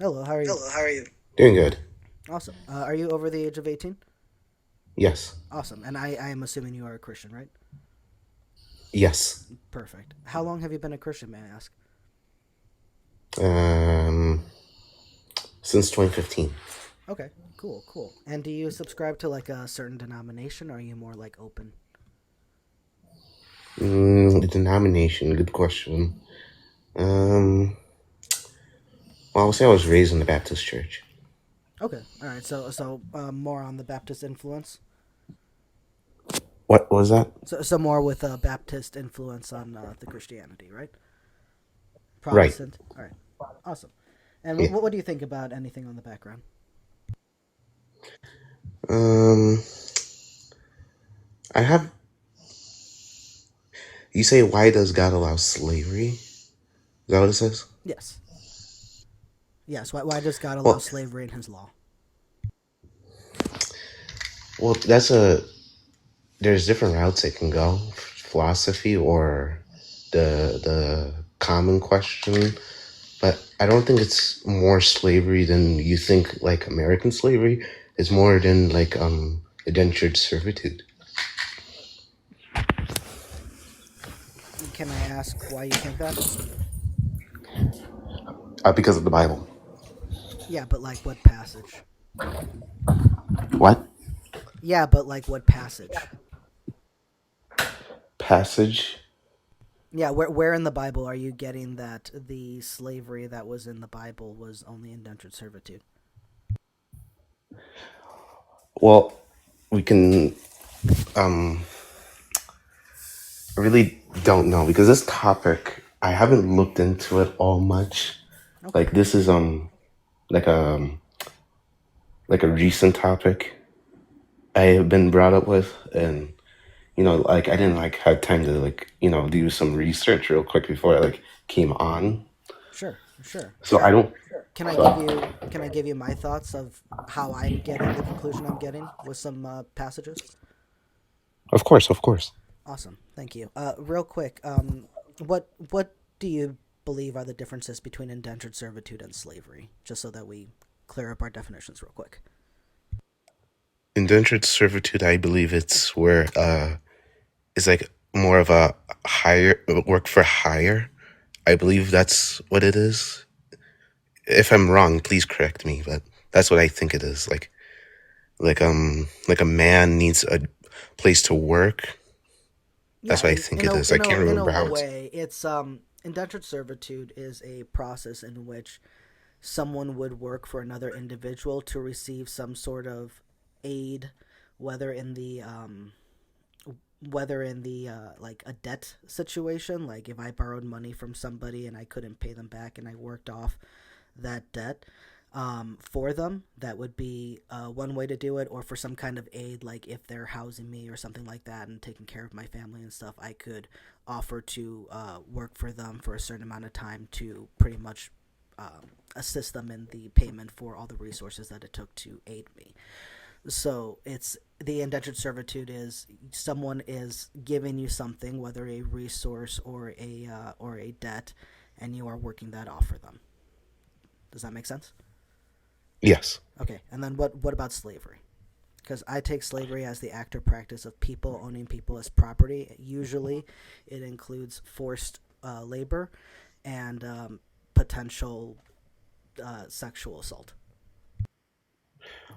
Hello, how are you? Hello, how are you? Doing good. Awesome. Are you over the age of 18? Yes. Awesome. And I am assuming you are a Christian, right? Yes. Perfect. How long have you been a Christian, may I ask? Um, since 2015. Okay, cool, cool. And do you subscribe to like a certain denomination or are you more like open? The denomination, good question. Um, well, I would say I was raised in the Baptist church. Okay, all right. So more on the Baptist influence. What was that? So more with a Baptist influence on the Christianity, right? Right. Protestant. All right, awesome. And Yeah. what do you think about anything on the background? Um, I have. You say, why does God allow slavery? Is that what it says? Yes, yes. Why does God allow Well, slavery in His law? well, that's a. There's different routes it can go, philosophy or the common question. But I don't think it's more slavery than you think. Like American slavery is more than like indentured servitude. Can I ask why you think that? Because of the Bible. Yeah, but like what passage? What Yeah, but like what passage? passage? Yeah, where in the Bible are you getting that the slavery that was in the Bible was only indentured servitude? Well, we can. Um, I really don't know because this topic I haven't looked into it all much. Okay. Like this is like a like a recent topic I have been brought up with, and like I didn't like have time to like do some research real quick before I like came on. Sure, sure. So I don't. Can I give you my thoughts of how I'm getting the conclusion I'm getting with some passages? Of course, of course. Awesome. Thank you. Real quick, what do you believe are the differences between indentured servitude and slavery? Just so that we clear up our definitions real quick. Indentured servitude, I believe it's where it's like more of a hire work for hire. I believe that's what it is. If I'm wrong, please correct me, but that's what I think it is. Like a man needs a place to work. That's Yeah, what I think it is. I can't in a remember how it's. way, it's indentured servitude is a process in which someone would work for another individual to receive some sort of aid, whether in the like a debt situation, like if I borrowed money from somebody and I couldn't pay them back and I worked off that debt for them. That would be one way to do it, or for some kind of aid, like if they're housing me or something like that and taking care of my family and stuff, I could offer to work for them for a certain amount of time to pretty much assist them in the payment for all the resources that it took to aid me. So it's the indentured servitude is someone is giving you something, whether a resource or a debt, and you are working that off for them. Does that make sense? Yes. Okay, and then what about slavery? Because I take slavery as the act or practice of people owning people as property. Usually, it includes forced labor and potential sexual assault.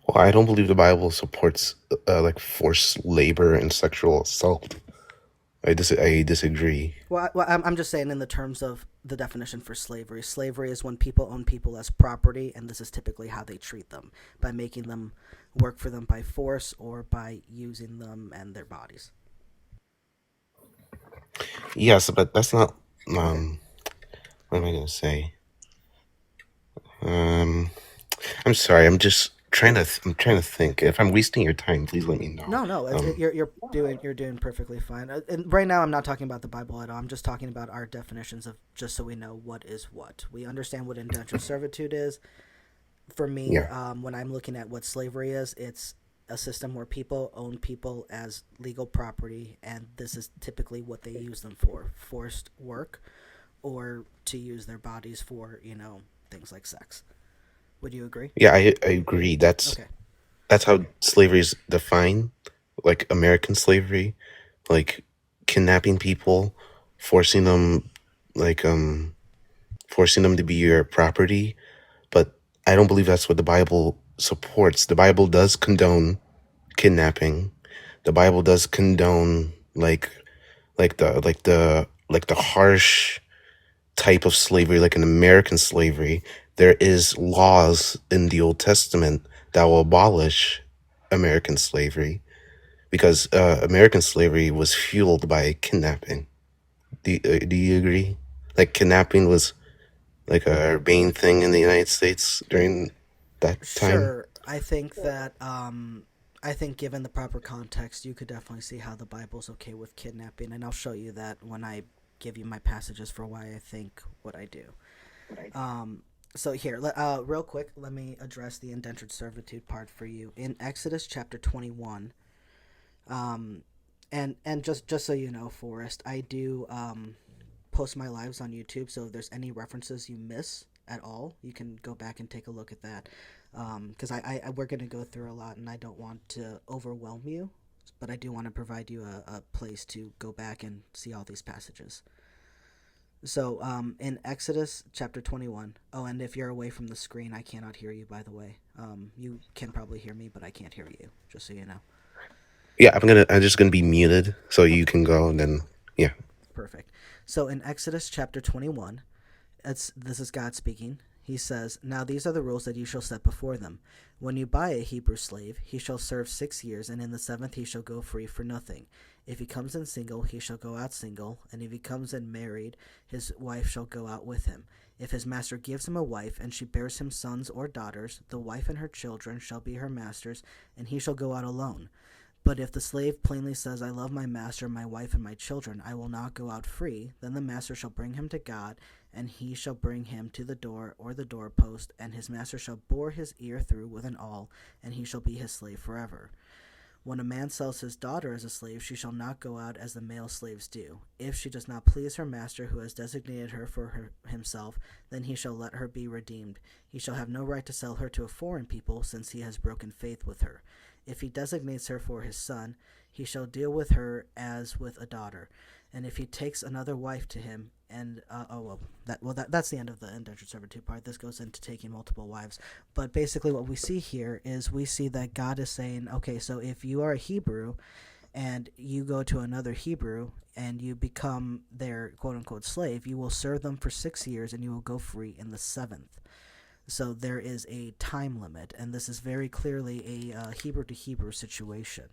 Well, I don't believe the Bible supports like forced labor and sexual assault. I disagree. I'm just saying in the terms of the definition for slavery. Slavery is when people own people as property, and this is typically how they treat them by making them work for them by force or by using them and their bodies. Yes, but that's not. Okay. Um, what am I gonna say? Um, I'm sorry. I'm just trying to. I'm trying to think. If I'm wasting your time, please let me know. No, no, Um, you're doing perfectly fine. And right now, I'm not talking about the Bible at all. I'm just talking about our definitions of just so we know what is what. We understand what indentured servitude is. For me, yeah. when I'm looking at what slavery is, it's a system where people own people as legal property, and this is typically what they use them for: forced work, or to use their bodies for things like sex. Would you agree? Yeah, I agree. Okay. That's how slavery is defined, like American slavery, like kidnapping people, forcing them, like forcing them to be your property. But I don't believe that's what the Bible supports. The Bible does condone kidnapping. The Bible does condone like the harsh type of slavery, like an American slavery. There is laws in the Old Testament that will abolish American slavery because American slavery was fueled by kidnapping. Do you agree? Like kidnapping was like a main thing in the United States during that time. Sure. I think that I think given the proper context, you could definitely see how the Bible's okay with kidnapping, and I'll show you that when I give you my passages for why I think what I do. Um, so here, real quick, let me address the indentured servitude part for you in Exodus chapter 21. Um, and just so you know, Forrest, I do post my lives on YouTube. So if there's any references you miss at all, you can go back and take a look at that. Because we're gonna go through a lot, and I don't want to overwhelm you, but I do want to provide you a place to go back and see all these passages. So, in Exodus chapter 21. Oh, and if you're away from the screen, I cannot hear you, by the way. You can probably hear me, but I can't hear you, just so you know. Yeah, I'm just gonna be muted so you Okay, can go and then yeah. perfect. So, in Exodus chapter 21, this is God speaking. He says, "Now these are the rules that you shall set before them. When you buy a Hebrew slave, he shall serve 6 years, and in the seventh he shall go free for nothing. If he comes in single, he shall go out single, and if he comes in married, his wife shall go out with him. If his master gives him a wife, and she bears him sons or daughters, the wife and her children shall be her master's, and he shall go out alone. But if the slave plainly says, I love my master, my wife, and my children, I will not go out free, then the master shall bring him to God, and he shall bring him to the door or the doorpost, and his master shall bore his ear through with an awl, and he shall be his slave forever. When a man sells his daughter as a slave, she shall not go out as the male slaves do. If she does not please her master who has designated her for himself, then he shall let her be redeemed. He shall have no right to sell her to a foreign people, since he has broken faith with her. If he designates her for his son, he shall deal with her as with a daughter. And if he takes another wife to him, and that's the end of the indentured servitude part. This goes into taking multiple wives. But basically, what we see here is we see that God is saying, okay, so if you are a Hebrew and you go to another Hebrew and you become their quote unquote slave, you will serve them for 6 years and you will go free in the seventh. So there is a time limit, and this is very clearly a Hebrew to Hebrew situation.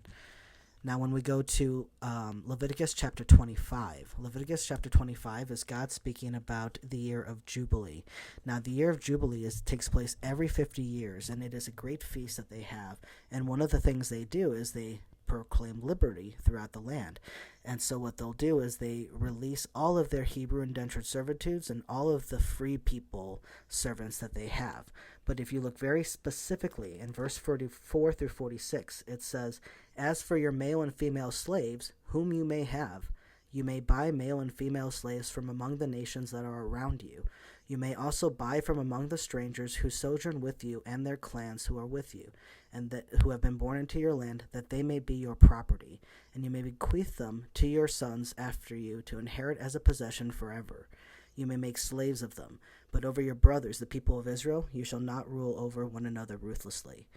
Now, when we go to Leviticus chapter 25, Leviticus chapter 25 is God speaking about the year of Jubilee. Now, the year of Jubilee takes place every 50 years, and it is a great feast that they have. And one of the things they do is they proclaim liberty throughout the land. And so what they'll do is they release all of their Hebrew indentured servitudes and all of the free people servants that they have. But if you look very specifically in verse 44 through 46, it says, As for your male and female slaves, whom you may have, you may buy male and female slaves from among the nations that are around you. You may also buy from among the strangers who sojourn with you and their clans who are with you, and who have been born into your land, that they may be your property, and you may bequeath them to your sons after you to inherit as a possession forever. You may make slaves of them, but over your brothers, the people of Israel, you shall not rule over one another ruthlessly.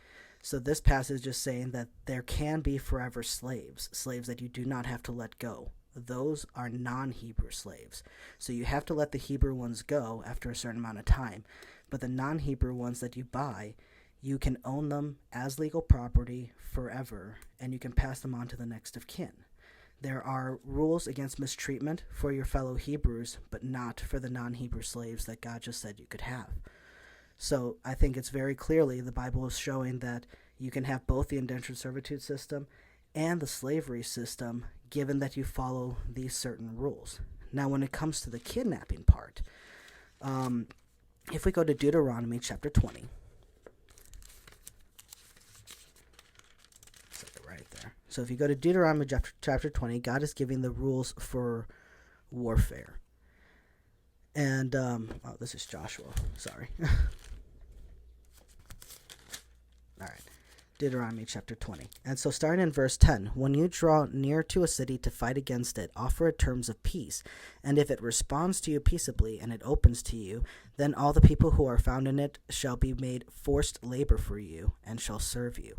So this passage is saying that there can be forever slaves that you do not have to let go. Those are non-Hebrew slaves. So you have to let the Hebrew ones go after a certain amount of time. But the non-Hebrew ones that you buy, you can own them as legal property forever, and you can pass them on to the next of kin. There are rules against mistreatment for your fellow Hebrews, but not for the non-Hebrew slaves that God just said you could have. So I think it's very clearly the Bible is showing that you can have both the indentured servitude system and the slavery system, given that you follow these certain rules. Now, when it comes to the kidnapping part, if we go to Deuteronomy chapter 20, right there. So if you go to Deuteronomy chapter 20, God is giving the rules for warfare. And, this is Joshua, sorry. Deuteronomy chapter 20. And so, starting in verse 10, when you draw near to a city to fight against it, offer it terms of peace. And if it responds to you peaceably and it opens to you, then all the people who are found in it shall be made forced labor for you and shall serve you.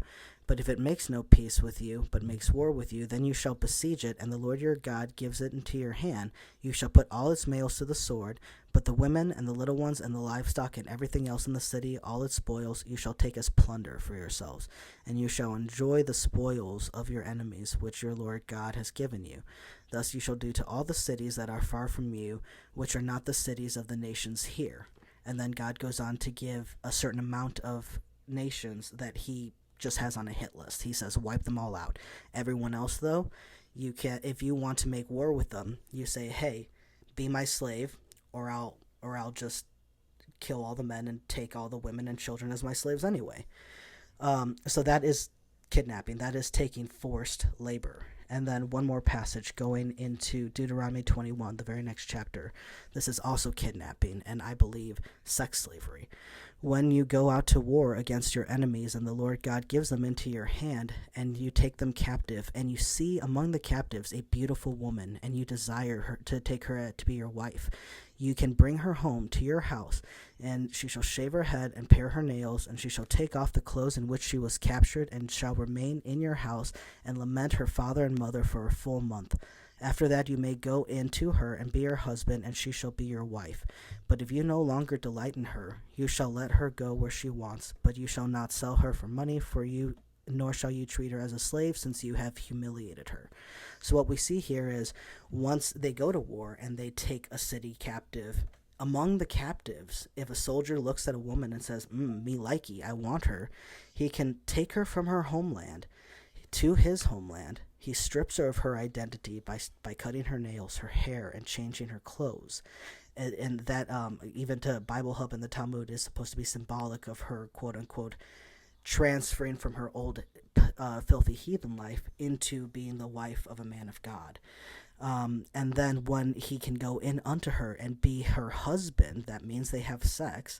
But if it makes no peace with you, but makes war with you, then you shall besiege it, and the Lord your God gives it into your hand. You shall put all its males to the sword, but the women and the little ones and the livestock and everything else in the city, all its spoils, you shall take as plunder for yourselves. And you shall enjoy the spoils of your enemies, which your Lord God has given you. Thus you shall do to all the cities that are far from you, which are not the cities of the nations here. And then God goes on to give a certain amount of nations that he just has on a hit list. He says wipe them all out. Everyone else, though, you can, if you want to make war with them, you say, hey, be my slave, or I'll just kill all the men and take all the women and children as my slaves anyway. So that is kidnapping. That is taking forced labor. And then one more passage going into Deuteronomy 21, the very next chapter. This is also kidnapping, and I believe sex slavery. When you go out to war against your enemies, and the Lord God gives them into your hand, and you take them captive, and you see among the captives a beautiful woman, and you desire her to take her to be your wife, you can bring her home to your house, and she shall shave her head and pare her nails, and she shall take off the clothes in which she was captured, and shall remain in your house, and lament her father and mother for a full month. After that you may go in to her and be her husband, and she shall be your wife. But if you no longer delight in her, you shall let her go where she wants, but you shall not sell her for money for you, nor shall you treat her as a slave, since you have humiliated her. So what we see here is, once they go to war and they take a city captive, among the captives, if a soldier looks at a woman and says, me likey, I want her, he can take her from her homeland to his homeland. He strips her of her identity by cutting her nails, her hair, and changing her clothes. And that, even to Bible Hub and the Talmud, is supposed to be symbolic of her, quote-unquote, transferring from her old filthy heathen life into being the wife of a man of God. And then when he can go in unto her and be her husband, that means they have sex,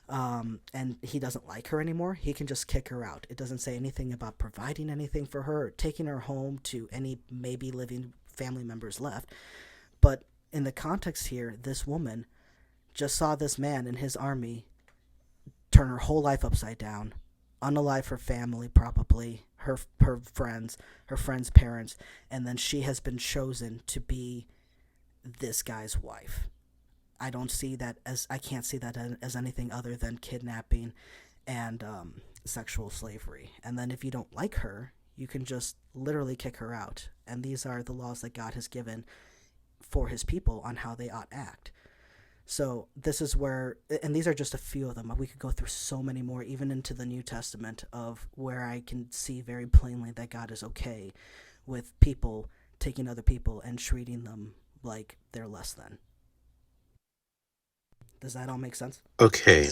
and he doesn't like her anymore, he can just kick her out. It doesn't say anything about providing anything for her, or taking her home to any maybe living family members left. But in the context here, this woman just saw this man in his army turn her whole life upside down, unalive her family, probably her friends, her friends' parents, and then she has been chosen to be this guy's wife. I can't see that as anything other than kidnapping and sexual slavery. And then if you don't like her, you can just literally kick her out. And these are the laws that God has given for his people on how they ought to act. So this is where, and these are just a few of them. We could go through so many more, even into the New Testament, of where I can see very plainly that God is okay with people taking other people and treating them like they're less than. Does that all make sense? Okay.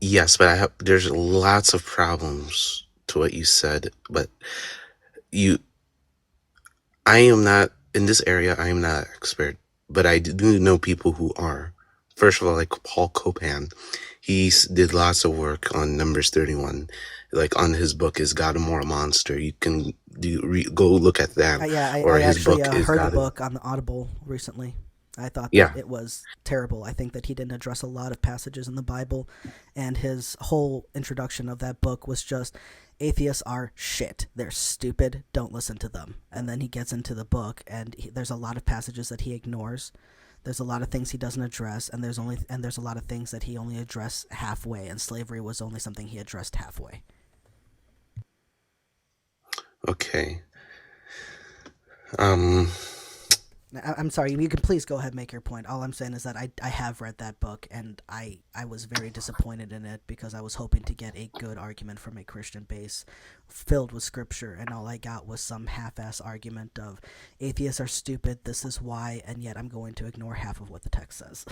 Yes, but there's lots of problems to what you said, but you I am not in this area. I am not an expert, but I do know people who are. First of all, like Paul Copan, he did lots of work on Numbers 31. Like on his book is God a Moral Monster. You can go look at that. Yeah, Or I his actually book is heard the God. book on the Audible recently. I thought that Yeah. it was terrible. I think that he didn't address a lot of passages in the Bible, and his whole introduction of that book was just, atheists are shit. They're stupid. Don't listen to them. And then he gets into the book, and there's a lot of passages that he ignores. There's a lot of things he doesn't address, and there's a lot of things that he only addressed halfway, and slavery was only something he addressed halfway. Okay. I'm sorry, you can please go ahead and make your point. All I'm saying is that I have read that book, and I was very disappointed in it because I was hoping to get a good argument from a Christian base filled with scripture, and all I got was some half-ass argument of atheists are stupid, this is why, and yet I'm going to ignore half of what the text says.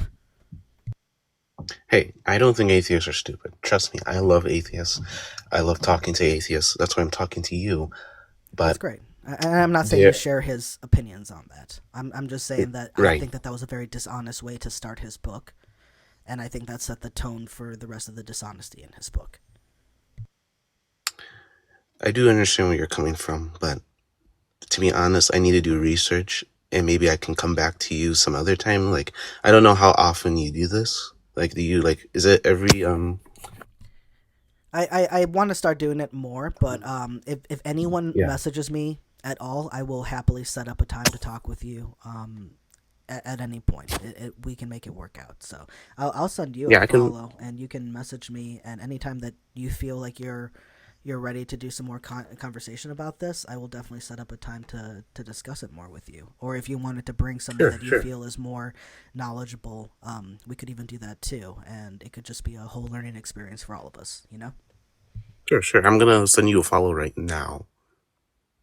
Hey, I don't think atheists are stupid. Trust me, I love atheists. I love talking to atheists. That's why I'm talking to you. That's But great. And I'm not saying you share his opinions on that. I'm just saying that I right. think that was a very dishonest way to start his book, and I think that set the tone for the rest of the dishonesty in his book. I do understand where you're coming from, but to be honest, I need to do research and maybe I can come back to you some other time. Like, I don't know how often you do this. Like, do you like, is it every, I want to start doing it more, but if anyone yeah. messages me at all, I will happily set up a time to talk with you at any point. We can make it work out. So I'll send you a Yeah, I can, follow, and you can message me. And anytime that you feel like you're ready to do some more conversation about this, I will definitely set up a time to discuss it more with you. Or if you wanted to bring someone sure, that you sure, feel is more knowledgeable, we could even do that too. And it could just be a whole learning experience for all of us, you know? sure, sure. I'm gonna send you a follow right now.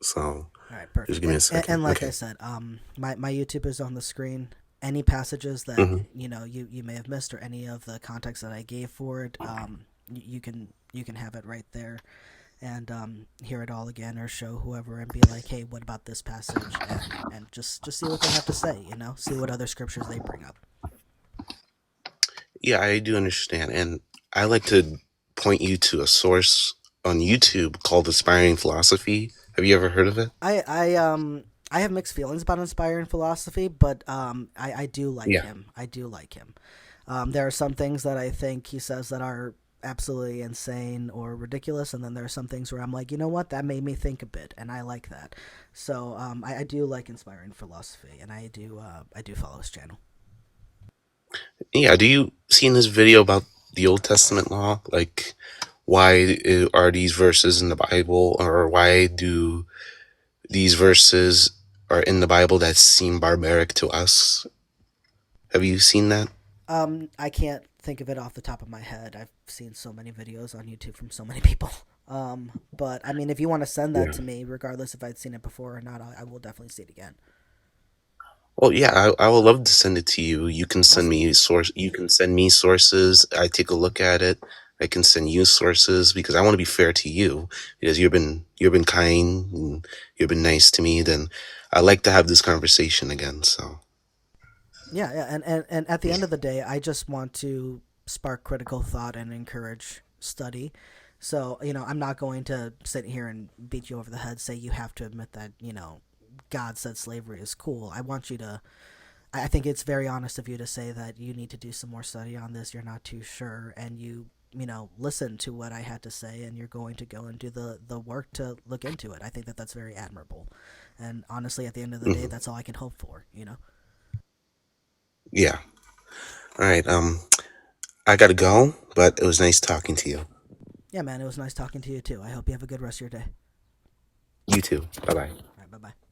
So All right, just perfect. give me a And second. like I Okay. said, my YouTube is on the screen. Any passages that Hmm. you may have missed, or any of the context that I gave for it, you can have it right there, and hear it all again, or show whoever and be like, hey, what about this passage, and just see what they have to say. See what other scriptures they bring up. Yeah, I do understand. And I like to point you to a source on YouTube called Aspiring Philosophy. Have you ever heard of it? I have mixed feelings about inspiring philosophy, but I do like Yeah. him. I do like him. There are some things that I think he says that are absolutely insane or ridiculous, and then there are some things where I'm like, you know what, that made me think a bit, and I like that. So I do like inspiring philosophy, and I do follow his channel. Yeah. Do you see in this video about the Old Testament law? Like, why are these verses in the Bible, or why do these verses are in the Bible that seem barbaric to us? Have you seen that? I can't think of it off the top of my head. I've seen so many videos on YouTube from so many people. But I mean, if you want to send that Yeah. to me, regardless if I'd seen it before or not, I will definitely see it again. Well, yeah, I would love to send it to you. You can send Awesome. me source. You can send me sources. I take a look at it. I can send you sources because I want to be fair to you because you've been kind and you've been nice to me. Then I like to have this conversation again. So Yeah, yeah, and at the end of the day, I just want to spark critical thought and encourage study. So, I'm not going to sit here and beat you over the head, say you have to admit that, God said slavery is cool. I want you to, I think it's very honest of you to say that you need to do some more study on this, you're not too sure, and listen to what I had to say, and you're going to go and do the work to look into it. I think that that's very admirable. And honestly, at the end of the day, mhm. that's all I can hope for. Yeah. All right. I gotta go, but it was nice talking to you. Yeah, man, it was nice talking to you too. I hope you have a good rest of your day. You too. Bye bye. All right, bye bye.